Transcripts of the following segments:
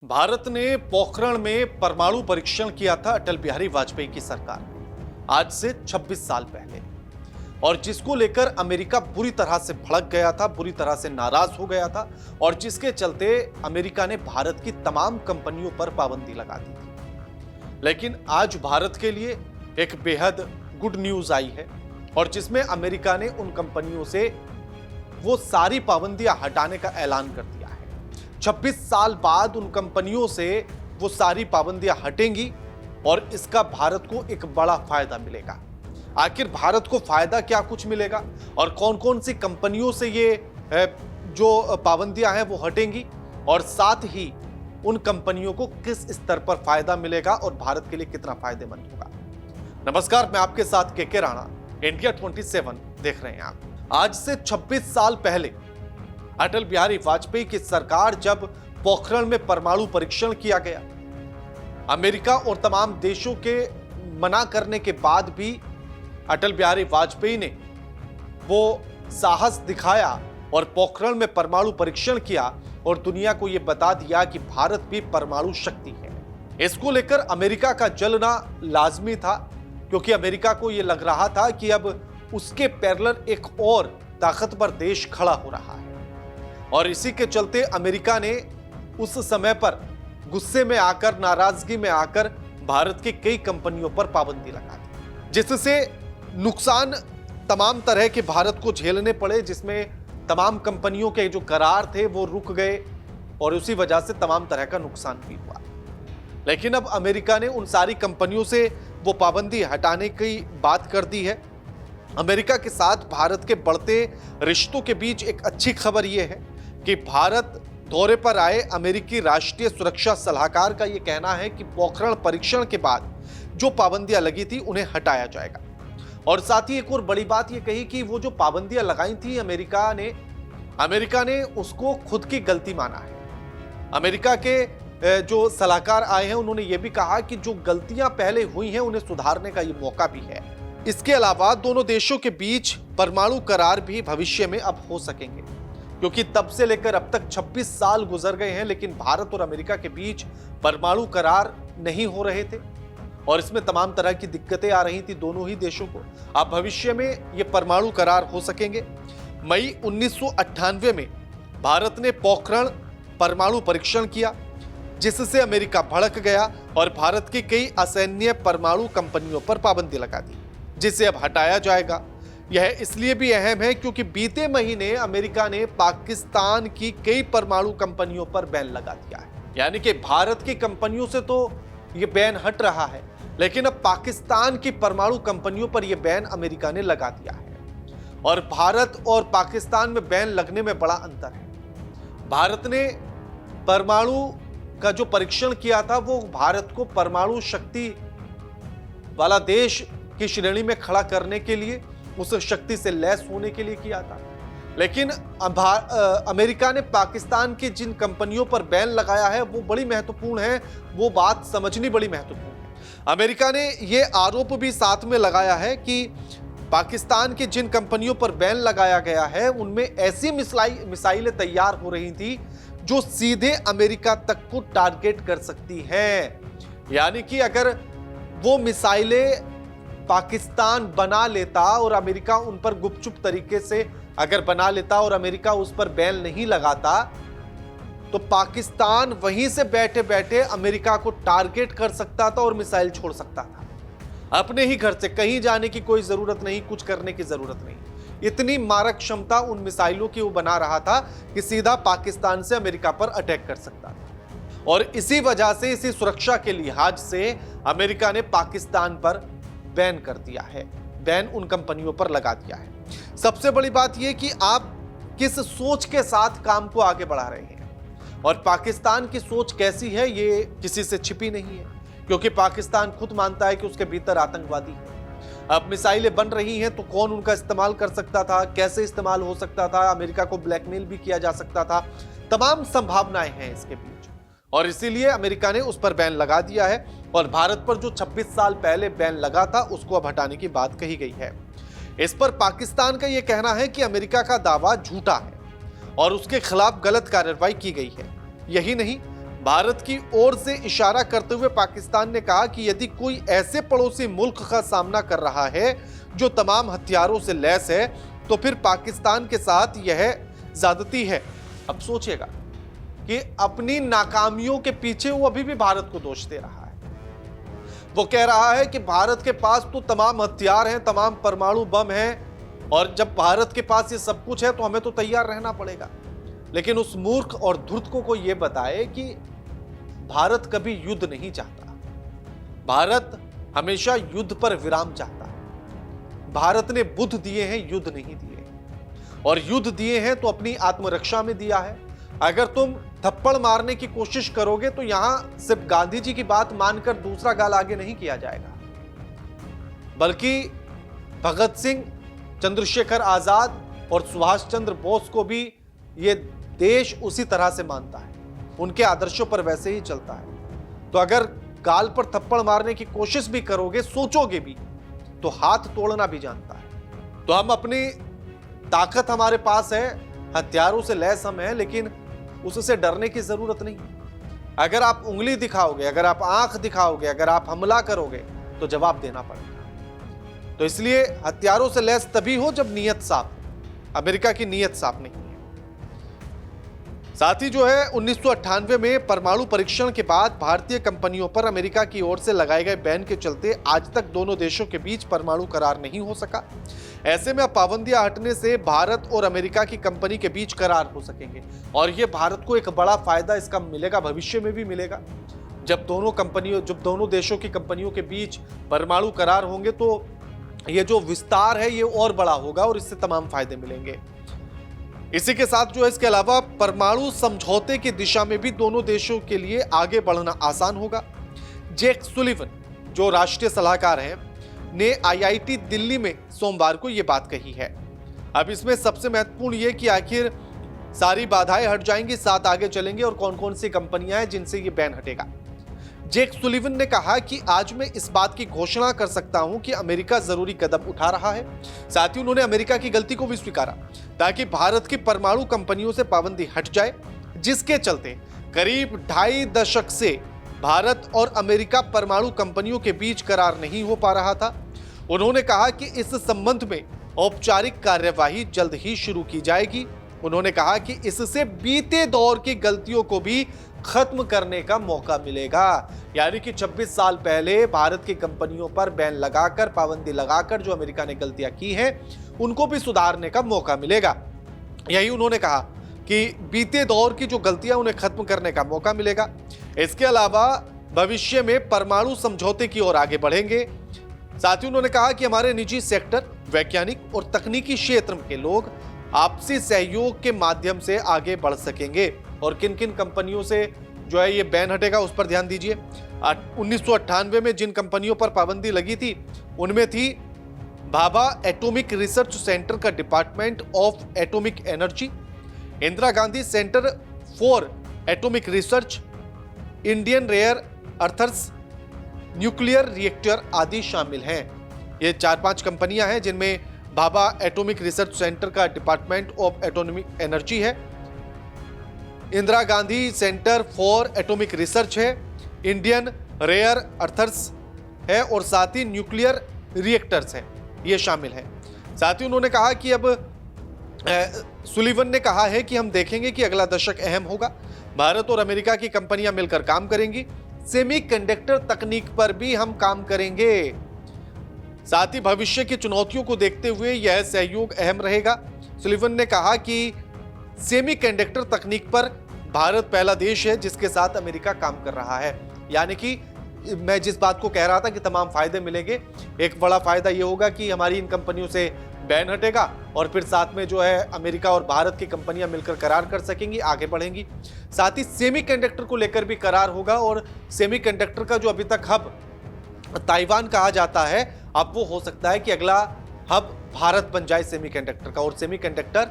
भारत ने पोखरण में परमाणु परीक्षण किया था अटल बिहारी वाजपेयी की सरकार में आज से 26 साल पहले, और जिसको लेकर अमेरिका बुरी तरह से भड़क गया था, बुरी तरह से नाराज हो गया था, और जिसके चलते अमेरिका ने भारत की तमाम कंपनियों पर पाबंदी लगा दी थी। लेकिन आज भारत के लिए एक बेहद गुड न्यूज आई है, और जिसमें अमेरिका ने उन कंपनियों से वो सारी पाबंदियां हटाने का ऐलान कर दिया है। 26 साल बाद उन कंपनियों से वो सारी पाबंदियां हटेंगी और इसका भारत को एक बड़ा फायदा मिलेगा। आखिर भारत को फायदा क्या कुछ मिलेगा और कौन कौन सी कंपनियों से ये जो पाबंदियां हैं वो हटेंगी, और साथ ही उन कंपनियों को किस स्तर पर फायदा मिलेगा और भारत के लिए कितना फायदेमंद होगा। नमस्कार, मैं आपके साथ के राणा, इंडिया 27 देख रहे हैं आप। आज से 26 साल पहले अटल बिहारी वाजपेयी की सरकार जब पोखरण में परमाणु परीक्षण किया गया, अमेरिका और तमाम देशों के मना करने के बाद भी अटल बिहारी वाजपेयी ने वो साहस दिखाया और पोखरण में परमाणु परीक्षण किया और दुनिया को यह बता दिया कि भारत भी परमाणु शक्ति है। इसको लेकर अमेरिका का जलना लाजमी था, क्योंकि अमेरिका को यह लग रहा था कि अब उसके पैरेलल एक और ताकतवर देश खड़ा हो रहा है, और इसी के चलते अमेरिका ने उस समय पर गुस्से में आकर, नाराजगी में आकर भारत की कई कंपनियों पर पाबंदी लगा दी, जिससे नुकसान तमाम तरह के भारत को झेलने पड़े, जिसमें तमाम कंपनियों के जो करार थे वो रुक गए और उसी वजह से तमाम तरह का नुकसान भी हुआ। लेकिन अब अमेरिका ने उन सारी कंपनियों से वो पाबंदी हटाने की बात कर दी है। अमेरिका के साथ भारत के बढ़ते रिश्तों के बीच एक अच्छी खबर यह है कि भारत दौरे पर आए अमेरिकी राष्ट्रीय सुरक्षा सलाहकार का यह कहना है कि पोखरण परीक्षण के बाद जो पाबंदियां लगी थी उन्हें हटाया जाएगा। और साथ ही एक और बड़ी बात यह कही कि वो जो पाबंदियां लगाई थी अमेरिका ने उसको खुद की गलती माना है। अमेरिका के जो सलाहकार आए हैं उन्होंने यह भी कहा कि जो गलतियां पहले हुई हैं उन्हें सुधारने का यह मौका भी है। इसके अलावा दोनों देशों के बीच परमाणु करार भी भविष्य में अब हो सकेंगे, क्योंकि तब से लेकर अब तक 26 साल गुजर गए हैं, लेकिन भारत और अमेरिका के बीच परमाणु करार नहीं हो रहे थे और इसमें तमाम तरह की दिक्कतें आ रही थी दोनों ही देशों को। अब भविष्य में ये परमाणु करार हो सकेंगे। मई 1998 में भारत ने पोखरण परमाणु परीक्षण किया, जिससे अमेरिका भड़क गया और भारत की कई असैन्य परमाणु कंपनियों पर पाबंदी लगा दी, जिसे अब हटाया जाएगा। यह इसलिए भी अहम है क्योंकि बीते महीने अमेरिका ने पाकिस्तान की कई परमाणु कंपनियों पर बैन लगा दिया है। यानी कि भारत की कंपनियों से तो यह बैन हट रहा है, लेकिन अब पाकिस्तान की परमाणु कंपनियों पर यह बैन अमेरिका ने लगा दिया है। और भारत और पाकिस्तान में बैन लगने में बड़ा अंतर है। भारत ने परमाणु का जो परीक्षण किया था वो भारत को परमाणु शक्ति वाला देश की श्रेणी में खड़ा करने के लिए, उस शक्ति से लैस होने के लिए किया था। लेकिन अमेरिका ने पाकिस्तान की जिन कंपनियों पर बैन लगाया है वो बड़ी महत्वपूर्ण है, वो बात समझनी बड़ी महत्वपूर्ण है। अमेरिका ने यह आरोप भी साथ में लगाया है कि पाकिस्तान की जिन कंपनियों पर बैन लगाया गया है उनमें ऐसी मिसाइलें तैयार हो रही थी जो सीधे अमेरिका तक को टारगेट कर सकती हैं। यानी कि अगर वो मिसाइलें पाकिस्तान बना लेता और अमेरिका उन पर गुपचुप तरीके से अगर बना लेता और अमेरिका उस पर बैन नहीं लगाता, तो पाकिस्तान वहीं से बैठे बैठे अमेरिका को टारगेट कर सकता था और मिसाइल छोड़ सकता था। अपने ही घर से कहीं जाने की कोई जरूरत नहीं, कुछ करने की जरूरत नहीं। इतनी मारक क्षमता उन मिसाइलों की वो बना रहा था कि सीधा पाकिस्तान से अमेरिका पर अटैक कर सकता था। और इसी वजह से, इसी सुरक्षा के लिहाज से अमेरिका ने पाकिस्तान पर बैन कर दिया है, बैन उन कंपनियों पर लगा दिया है। सबसे बड़ी बात यह कि आप किस सोच के साथ काम को आगे बढ़ा रहे हैं, और पाकिस्तान की सोच कैसी है ये किसी से छिपी नहीं है, क्योंकि पाकिस्तान खुद मानता है कि उसके भीतर आतंकवादी है। अब मिसाइलें बन रही हैं तो कौन उनका इस्तेमाल कर सकता था, कैसे इस्तेमाल हो सकता था, अमेरिका को ब्लैकमेल भी किया जा सकता था, तमाम संभावनाएं हैं इसके बीच, और इसीलिए अमेरिका ने उस पर बैन लगा दिया है। और भारत पर जो 26 साल पहले बैन लगा था उसको अब हटाने की बात कही गई है। इस पर पाकिस्तान का यह कहना है कि अमेरिका का दावा झूठा है और उसके खिलाफ गलत कार्रवाई की गई है। यही नहीं, भारत की ओर से इशारा करते हुए पाकिस्तान ने कहा कि यदि कोई ऐसे पड़ोसी मुल्क का सामना कर रहा है जो तमाम हथियारों से लैस है तो फिर पाकिस्तान के साथ यह ज्यादती है। अब सोचिएगा कि अपनी नाकामियों के पीछे वो अभी भी भारत को दोष दे रहा है। वो कह रहा है कि भारत के पास तो तमाम हथियार हैं, तमाम परमाणु बम हैं, और जब भारत के पास ये सब कुछ है तो हमें तो तैयार रहना पड़ेगा। लेकिन उस मूर्ख और धूर्तों को यह बताए कि भारत कभी युद्ध नहीं चाहता। भारत हमेशा युद्ध पर विराम चाहता है। भारत ने बुद्ध दिए हैं, युद्ध नहीं दिए, और युद्ध दिए हैं तो अपनी आत्मरक्षा में दिया है। अगर तुम थप्पड़ मारने की कोशिश करोगे तो यहां सिर्फ गांधी जी की बात मानकर दूसरा गाल आगे नहीं किया जाएगा, बल्कि भगत सिंह, चंद्रशेखर आजाद और सुभाष चंद्र बोस को भी यह देश उसी तरह से मानता है, उनके आदर्शों पर वैसे ही चलता है। तो अगर गाल पर थप्पड़ मारने की कोशिश भी करोगे, सोचोगे भी, तो हाथ तोड़ना भी जानता है। तो हम अपनी ताकत हमारे पास है, हथियारों से लैस हम हैं, लेकिन उससे डरने की जरूरत नहीं। अगर आप उंगली दिखाओगे, अगर आप आंख दिखाओगे, अगर आप हमला करोगे तो जवाब देना पड़ेगा। तो इसलिए हथियारों से लैस तभी हो जब नीयत साफ हो। अमेरिका की नीयत साफ नहीं है। साथ ही जो है 1998 में परमाणु परीक्षण के बाद भारतीय कंपनियों पर अमेरिका की ओर से लगाए गए बैन के चलते आज तक दोनों देशों के बीच परमाणु करार नहीं हो सका। ऐसे में अब पाबंदियां हटने से भारत और अमेरिका की कंपनी के बीच करार हो सकेंगे, और यह भारत को एक बड़ा फायदा इसका मिलेगा, भविष्य में भी मिलेगा। जब दोनों देशों की कंपनियों के बीच परमाणु करार होंगे तो ये जो विस्तार है ये और बड़ा होगा और इससे तमाम फायदे मिलेंगे। इसी के साथ जो है इसके अलावा परमाणु समझौते की दिशा में भी दोनों देशों के लिए आगे बढ़ना आसान होगा। जेक सुलिवन, जो राष्ट्रीय सलाहकार हैं, ने आईआईटी दिल्ली में सोमवार को यह बात कही है। अब इसमें सबसे महत्वपूर्ण यह कि आखिर सारी बाधाएं हट जाएंगी, साथ आगे चलेंगे, और कौन कौन सी कंपनियां हैं जिनसे यह बैन हटेगा। जेक सुलिवन ने कहा कि आज मैं इस बात की घोषणा कर सकता हूं कि अमेरिका जरूरी कदम उठा रहा है। साथ ही उन्होंने अमेरिका की गलती को भी स्वीकारा ताकि भारत की परमाणु कंपनियों से पाबंदी हट जाए, जिसके चलते करीब 2.5 दशक से भारत और अमेरिका परमाणु कंपनियों के बीच करार नहीं हो पा रहा था। उन्होंने कहा कि इस संबंध में औपचारिक कार्यवाही जल्द ही शुरू की जाएगी। उन्होंने कहा कि इससे बीते दौर की गलतियों को भी खत्म करने का मौका मिलेगा, यानी कि 26 साल पहले भारत की कंपनियों पर बैन लगाकर, पाबंदी लगाकर जो अमेरिका ने गलतियां की हैं उनको भी सुधारने का मौका मिलेगा। यही उन्होंने कहा कि बीते दौर की जो गलतियां उन्हें खत्म करने का मौका मिलेगा। इसके अलावा भविष्य में परमाणु समझौते की ओर आगे बढ़ेंगे। साथ ही उन्होंने कहा कि हमारे निजी सेक्टर, वैज्ञानिक और तकनीकी क्षेत्र के लोग आपसी सहयोग के माध्यम से आगे बढ़ सकेंगे। और किन किन कंपनियों से जो है ये बैन हटेगा उस पर ध्यान दीजिए। 1998 में जिन कंपनियों पर पाबंदी लगी थी उनमें थी भाभा एटॉमिक रिसर्च सेंटर का department of atomic energy, Indira Gandhi centre for atomic research, Indian rare earths nuclear reactor आदि शामिल हैं। ये 4-5 कंपनियां हैं जिनमें भाभा एटॉमिक रिसर्च सेंटर का डिपार्टमेंट ऑफ एटॉमिक एनर्जी है, Indira Gandhi centre for atomic research है, इंडियन रेयर अर्थर्स है, और साथ ही न्यूक्लियर रिएक्टर्स हैं, ये शामिल हैं। साथ ही उन्होंने कहा कि अब सुलिवन ने कहा है कि हम देखेंगे कि अगला दशक अहम होगा। भारत और अमेरिका की कंपनियां मिलकर काम करेंगी। सेमीकंडक्टर तकनीक पर भी हम काम करेंगे। साथ ही भविष्य की चुनौतियों को देखते हुए यह सहयोग अहम रहेगा। सुलिवन ने कहा कि सेमीकंडक्टर तकनीक पर भारत पहला देश है जिसके साथ अमेरिका काम कर रहा है। यानी कि मैं जिस बात को कह रहा था कि तमाम फायदे मिलेंगे, एक बड़ा फायदा यह होगा कि हमारी इन कंपनियों से बैन हटेगा और फिर साथ में जो है अमेरिका और भारत की कंपनियां मिलकर करार कर सकेंगी, आगे बढ़ेंगी। साथ ही सेमीकंडक्टर को लेकर भी करार होगा, और सेमीकंडक्टर का जो अभी तक हब ताइवान कहा जाता है, अब वो हो सकता है कि अगला हब भारत बन जाए सेमीकंडक्टर का। और सेमीकंडक्टर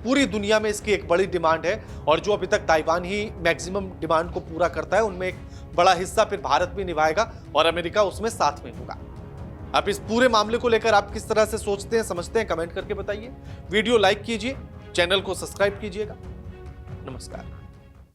पूरी दुनिया में इसकी एक बड़ी डिमांड है, और जो अभी तक ताइवान ही मैक्सिमम डिमांड को पूरा करता है, उनमें एक बड़ा हिस्सा फिर भारत भी निभाएगा और अमेरिका उसमें साथ में होगा। अब इस पूरे मामले को लेकर आप किस तरह से सोचते हैं, समझते हैं, कमेंट करके बताइए। वीडियो लाइक कीजिए, चैनल को सब्सक्राइब कीजिएगा। नमस्कार।